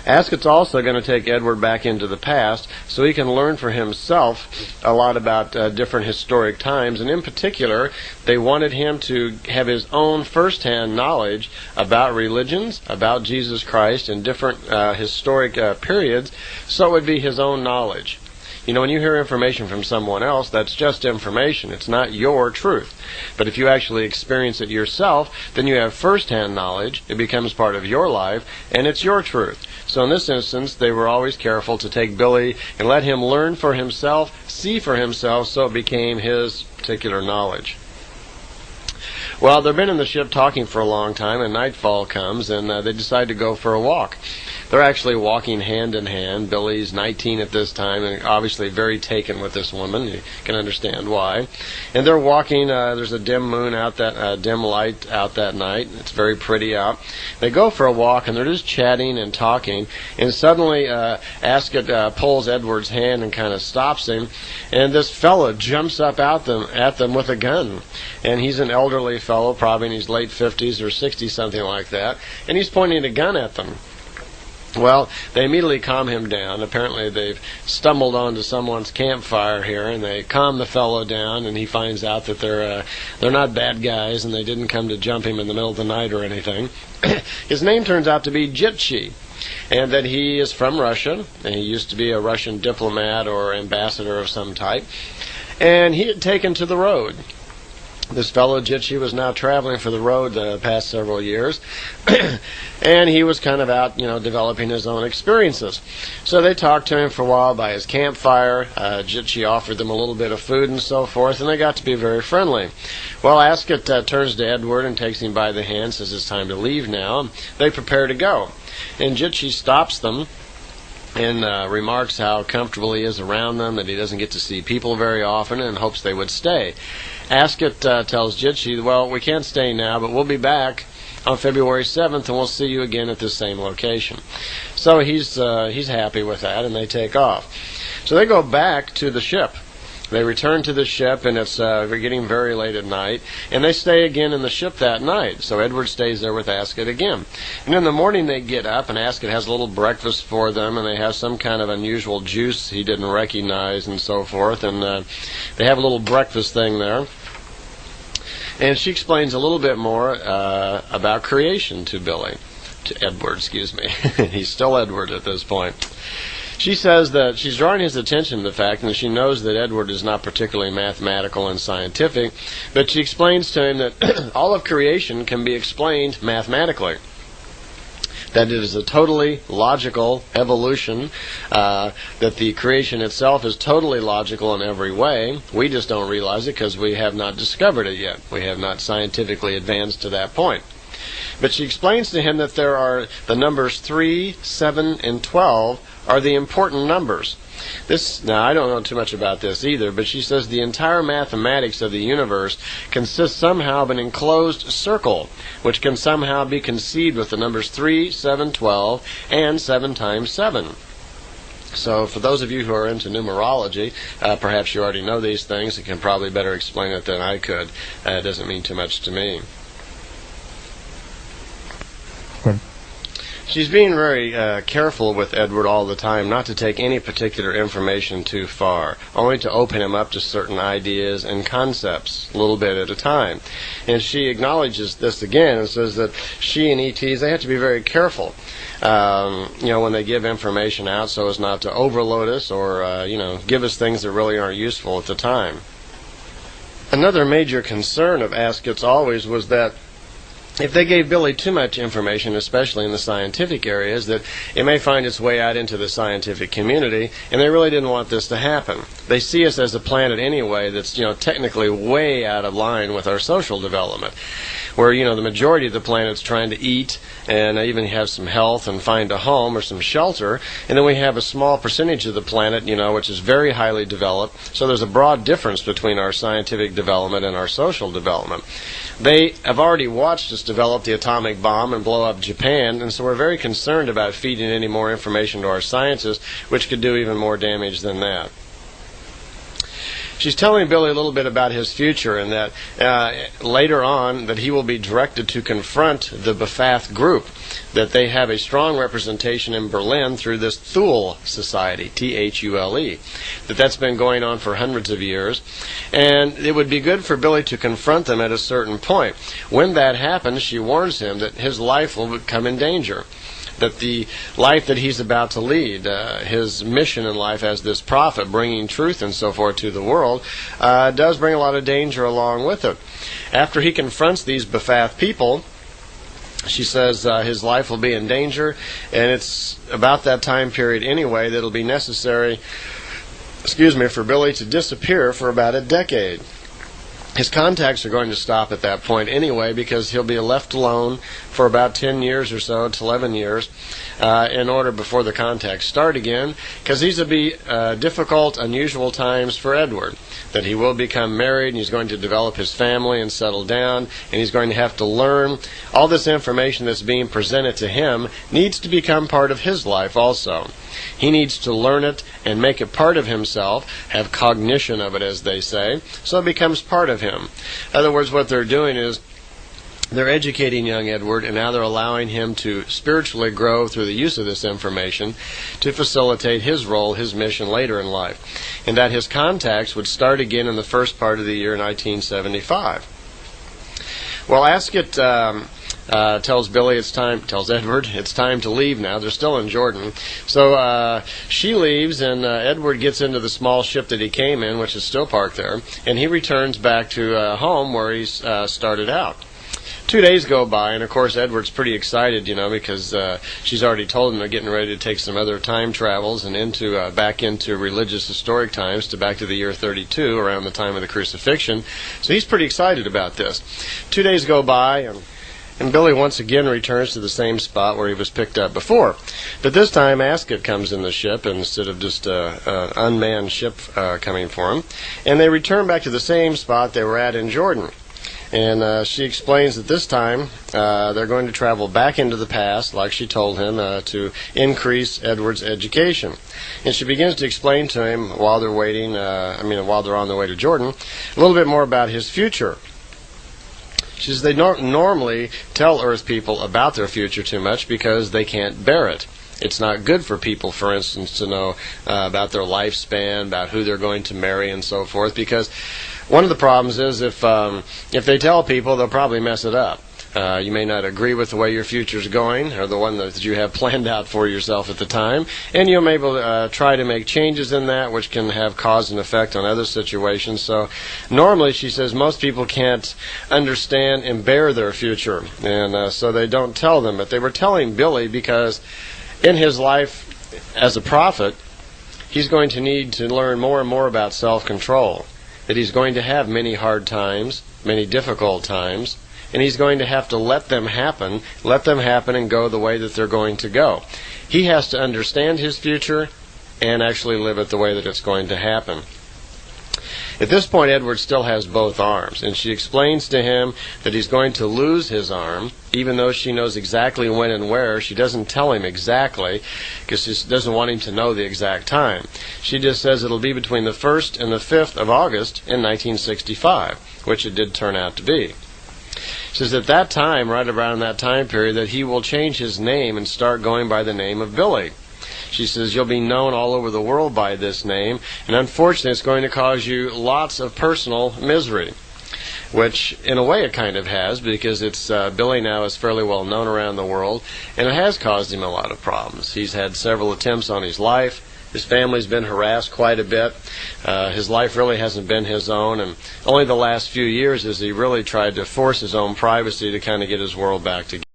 Ascott's also going to take Edward back into the past so he can learn for himself a lot about different historic times, and in particular, they wanted him to have his own first-hand knowledge about religions, about Jesus Christ in different historic periods, so it would be his own knowledge. You know, when you hear information from someone else, that's just information. It's not your truth. But if you actually experience it yourself, then you have first-hand knowledge. It becomes part of your life, and it's your truth. So in this instance, they were always careful to take Billy and let him learn for himself, see for himself, so it became his particular knowledge. Well, they've been in the ship talking for a long time, and nightfall comes, and they decide to go for a walk. They're actually walking hand in hand. Billy's 19 at this time and obviously very taken with this woman. You can understand why. And they're walking. There's a dim moon out that dim light out that night. It's very pretty out. They go for a walk and they're just chatting and talking. And suddenly Ascott pulls Edward's hand and kind of stops him. And this fellow jumps up at them with a gun. And he's an elderly fellow, probably in his late 50s or 60s, something like that. And he's pointing a gun at them. Well, they immediately calm him down. Apparently they've stumbled onto someone's campfire here, and they calm the fellow down, and he finds out that they're not bad guys, and they didn't come to jump him in the middle of the night or anything. His name turns out to be Jitchi, and that he is from Russia, and he used to be a Russian diplomat or ambassador of some type, and he had taken to the road. This fellow Jitchi was now traveling for the road the past several years, and he was kind of out, developing his own experiences. So they talked to him for a while by his campfire. Jitchi offered them a little bit of food and so forth, and they got to be very friendly. Well, Ascott turns to Edward and takes him by the hand, says it's time to leave now. They prepare to go, and Jitchi stops them and remarks how comfortable he is around them, that he doesn't get to see people very often, and hopes they would stay. Ascott tells Jitchi, well, we can't stay now, but we'll be back on February 7th, and we'll see you again at this same location. So he's happy with that, and they take off. So they go back to the ship. They return to the ship, and it's getting very late at night, and they stay again in the ship that night. So Edward stays there with Ascott again. And in the morning they get up, and Ascott has a little breakfast for them, and they have some kind of unusual juice he didn't recognize and so forth, and they have a little breakfast thing there. And she explains a little bit more about creation to Edward, excuse me. He's still Edward at this point. She says that she's drawing his attention to the fact that she knows that Edward is not particularly mathematical and scientific, but she explains to him that all of creation can be explained mathematically. That it is a totally logical evolution, that the creation itself is totally logical in every way. We just don't realize it because we have not discovered it yet. We have not scientifically advanced to that point. But she explains to him that there are the numbers 3, 7, and 12 are the important numbers. Now, I don't know too much about this either, but she says the entire mathematics of the universe consists somehow of an enclosed circle, which can somehow be conceived with the numbers 3, 7, 12, and 7 times 7. So for those of you who are into numerology, perhaps you already know these things and can probably better explain it than I could. It doesn't mean too much to me. She's being very careful with Edward all the time not to take any particular information too far, only to open him up to certain ideas and concepts, a little bit at a time. And she acknowledges this again and says that she and ETs, they have to be very careful, when they give information out so as not to overload us or, give us things that really aren't useful at the time. Another major concern of Ascott's always was that if they gave Billy too much information, especially in the scientific areas, that it may find its way out into the scientific community, and they really didn't want this to happen. They see us as a planet anyway that's, technically way out of line with our social development, where, the majority of the planet's trying to eat and even have some health and find a home or some shelter, and then we have a small percentage of the planet, which is very highly developed. So there's a broad difference between our scientific development and our social development. They have already watched us develop the atomic bomb and blow up Japan, and so we're very concerned about feeding any more information to our scientists, which could do even more damage than that. She's telling Billy a little bit about his future, and that later on that he will be directed to confront the Befath group, that they have a strong representation in Berlin through this Thule Society, Thule, that's been going on for hundreds of years, and it would be good for Billy to confront them at a certain point. When that happens, she warns him that his life will come in danger, that the life that he's about to lead, his mission in life as this prophet, bringing truth and so forth to the world, does bring a lot of danger along with it. After he confronts these Befath people, she says his life will be in danger, and it's about that time period anyway that it'll be necessary, for Billy to disappear for about a decade. His contacts are going to stop at that point anyway, because he'll be left alone for about 10 years or so to 11 years in order before the contacts start again, because these will be difficult, unusual times for Edward, that he will become married and he's going to develop his family and settle down, and he's going to have to learn. All this information that's being presented to him needs to become part of his life also. He needs to learn it and make it part of himself, have cognition of it, as they say, so it becomes part of him. In other words, what they're doing is they're educating young Edward, and now they're allowing him to spiritually grow through the use of this information to facilitate his role, his mission later in life, and that his contacts would start again in the first part of the year 1975. Well, Ascot tells Edward it's time to leave now. They're still in Jordan. So she leaves, and Edward gets into the small ship that he came in, which is still parked there, and he returns back to home where he started out. 2 days go by, and of course Edward's pretty excited, because she's already told him they're getting ready to take some other time travels and back into religious historic times, back to the year 32, around the time of the crucifixion. So he's pretty excited about this. 2 days go by, and Billy once again returns to the same spot where he was picked up before. But this time Ascot comes in the ship instead of just an unmanned ship coming for him. And they return back to the same spot they were at in Jordan. And she explains that this time they're going to travel back into the past, like she told him, to increase Edward's education. And she begins to explain to him while they're waiting, while they're on their way to Jordan, a little bit more about his future. She says they don't normally tell Earth people about their future too much because they can't bear it. It's not good for people, for instance, to know about their lifespan, about who they're going to marry and so forth, because one of the problems is if they tell people, they'll probably mess it up. You may not agree with the way your future's going, or the one that you have planned out for yourself at the time, and you'll be able to try to make changes in that, which can have cause and effect on other situations. So normally, she says, most people can't understand and bear their future, and so they don't tell them. But they were telling Billy because in his life as a prophet, he's going to need to learn more and more about self-control, that he's going to have many hard times, many difficult times, and he's going to have to let them happen and go the way that they're going to go. He has to understand his future and actually live it the way that it's going to happen. At this point, Edward still has both arms, and she explains to him that he's going to lose his arm, even though she knows exactly when and where. She doesn't tell him exactly, because she doesn't want him to know the exact time. She just says it'll be between the 1st and the 5th of August in 1965, which it did turn out to be. She says at that time, right around that time period, that he will change his name and start going by the name of Billy. She says you'll be known all over the world by this name, and unfortunately it's going to cause you lots of personal misery, which in a way it kind of has, because Billy now is fairly well known around the world, and it has caused him a lot of problems. He's had several attempts on his life. His family's been harassed quite a bit. His life really hasn't been his own, and only the last few years has he really tried to force his own privacy to kind of get his world back together.